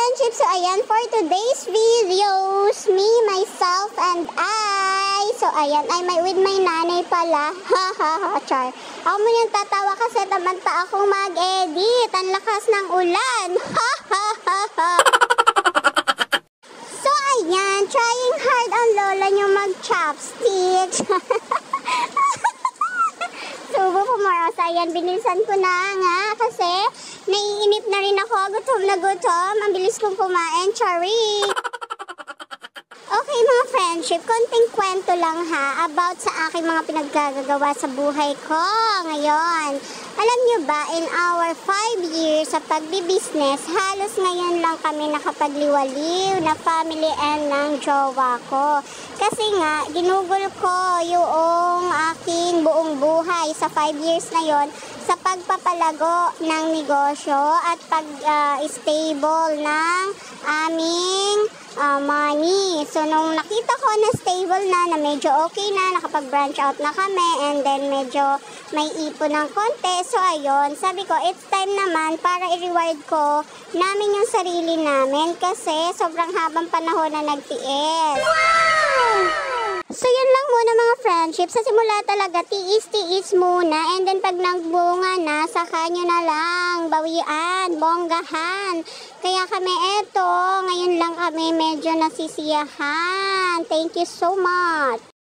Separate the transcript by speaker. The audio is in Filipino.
Speaker 1: friendship, so ayan, for today's videos, me, myself, and I. So ayan, with my nanay pala. Ha ha ha, char. Ako muna yung tatawa kasi tamad pa akong mag-edit. Ang lakas ng ulan. Ha ha ha ha. So ayan, trying hard ang lola nyo mag-chopstick. Subo po more. So ayan, binilisan ko na nga kasi naiinip na rin ako. Gutom na gutom. Ang bilis kong kumain. Chari! Okay mga friendship, konting kwento lang ha about sa aking mga pinaggagawa sa buhay ko ngayon. Alam nyo ba, in our 5 years sa pagbibusiness, halos ngayon lang kami nakapagliwaliw na family and ng jowa ko. Kasi nga, ginugol ko yung aking buong buhay sa 5 years na yon sa pagpapalago ng negosyo at pag-stable ng aming money. So, nung nakita ko na stable na medyo okay na, nakapag-branch out na kami, and then medyo may ipon ng konti. So, ayun, sabi ko, it's time naman para i-reward ko namin yung sarili namin kasi sobrang habang panahon na nagtiis. Wow! So, yun lang muna mga friendship. Sa simula talaga, tiis-tiis muna. And then, pag nagbunga na, saka nyo na lang, bawian, bonggahan. Kaya kami ngayon lang kami medyo nasisiyahan. Thank you so much.